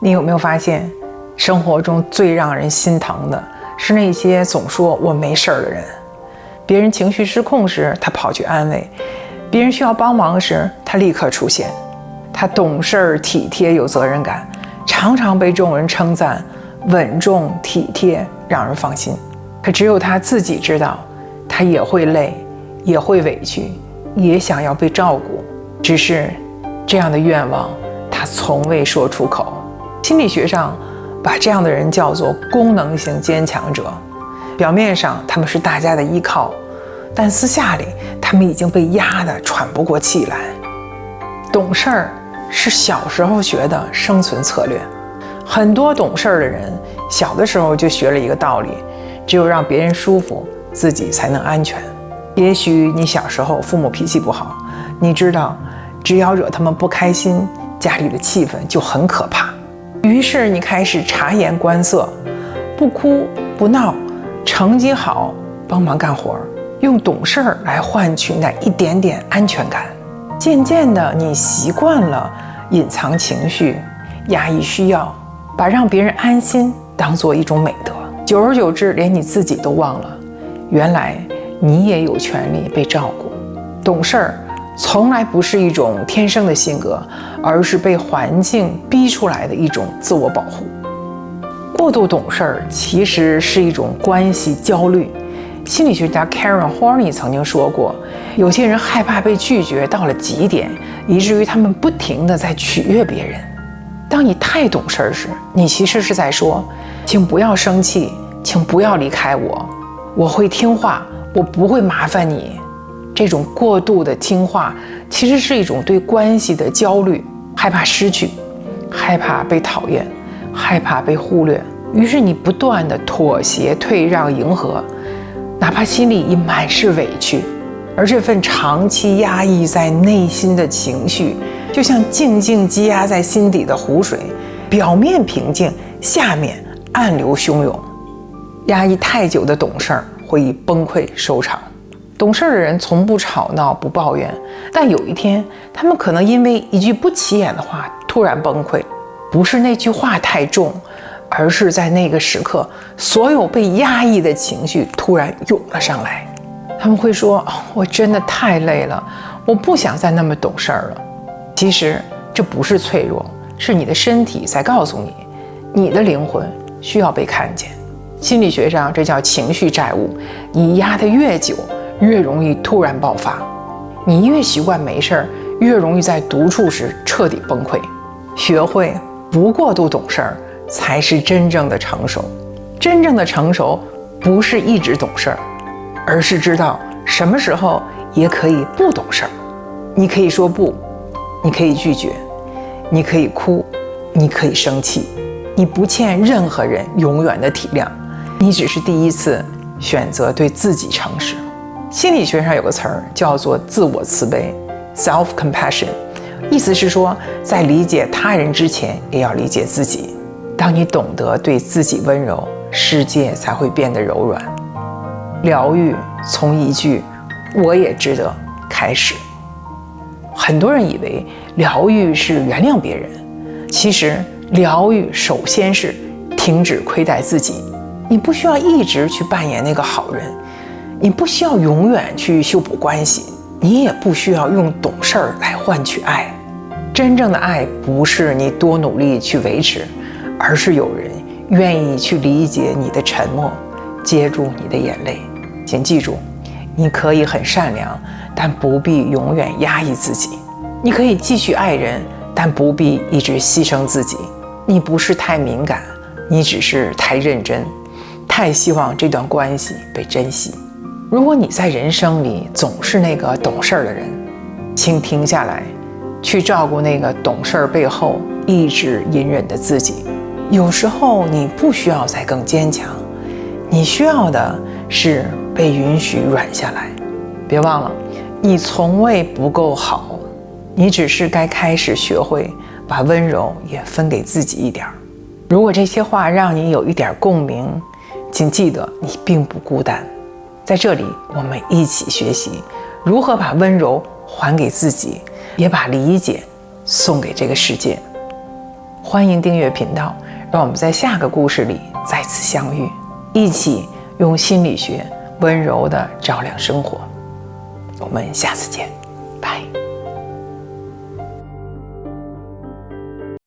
你有没有发现，生活中最让人心疼的是那些总说我没事的人。别人情绪失控时，他跑去安慰；别人需要帮忙时，他立刻出现。他懂事、体贴、有责任感，常常被众人称赞，稳重、体贴，让人放心。可只有他自己知道，他也会累，也会委屈，也想要被照顾，只是这样的愿望他从未说出口。心理学上把这样的人叫做功能性坚强者。表面上他们是大家的依靠，但私下里他们已经被压得喘不过气来。懂事儿是小时候学的生存策略。很多懂事儿的人小的时候就学了一个道理，只有让别人舒服，自己才能安全。也许你小时候父母脾气不好，你知道只要惹他们不开心，家里的气氛就很可怕。于是你开始察言观色，不哭不闹，成绩好，帮忙干活，用懂事儿来换取那一点点安全感。渐渐的，你习惯了隐藏情绪，压抑需要，把让别人安心当做一种美德。久而久之，连你自己都忘了，原来你也有权利被照顾。懂事儿从来不是一种天生的性格，而是被环境逼出来的一种自我保护。过度懂事儿其实是一种关系焦虑。心理学家 Karen Horney 曾经说过，有些人害怕被拒绝到了极点，以至于他们不停地在取悦别人。当你太懂事时，你其实是在说，请不要生气，请不要离开我，我会听话，我不会麻烦你。这种过度的听话其实是一种对关系的焦虑，害怕失去，害怕被讨厌，害怕被忽略。于是你不断的妥协、退让、迎合，哪怕心里已满是委屈。而这份长期压抑在内心的情绪，就像静静积压在心底的湖水，表面平静，下面暗流汹涌。压抑太久的懂事会以崩溃收场。懂事的人从不吵闹，不抱怨，但有一天他们可能因为一句不起眼的话突然崩溃。不是那句话太重，而是在那个时刻，所有被压抑的情绪突然涌了上来。他们会说，我真的太累了，我不想再那么懂事了。其实这不是脆弱，是你的身体在告诉你，你的灵魂需要被看见。心理学上这叫情绪债务，你压得越久，越容易突然爆发。你越习惯没事儿，越容易在独处时彻底崩溃。学会不过度懂事儿，才是真正的成熟。真正的成熟不是一直懂事儿，而是知道什么时候也可以不懂事儿。你可以说不，你可以拒绝，你可以哭，你可以生气，你不欠任何人永远的体谅，你只是第一次选择对自己诚实。心理学上有个词儿叫做自我慈悲 self-compassion， 意思是说，在理解他人之前也要理解自己。当你懂得对自己温柔，世界才会变得柔软。疗愈从一句我也值得开始。很多人以为疗愈是原谅别人，其实疗愈首先是停止亏待自己。你不需要一直去扮演那个好人，你不需要永远去修补关系，你也不需要用懂事儿来换取爱。真正的爱不是你多努力去维持，而是有人愿意去理解你的沉默，接住你的眼泪。请记住，你可以很善良，但不必永远压抑自己。你可以继续爱人，但不必一直牺牲自己。你不是太敏感，你只是太认真，太希望这段关系被珍惜。如果你在人生里总是那个懂事的人，请停下来，去照顾那个懂事背后一直隐忍的自己。有时候你不需要再更坚强，你需要的是被允许软下来。别忘了，你从未不够好，你只是该开始学会把温柔也分给自己一点。如果这些话让你有一点共鸣，请记得你并不孤单。在这里，我们一起学习如何把温柔还给自己，也把理解送给这个世界。欢迎订阅频道，让我们在下个故事里再次相遇，一起用心理学温柔地照亮生活。我们下次见，拜。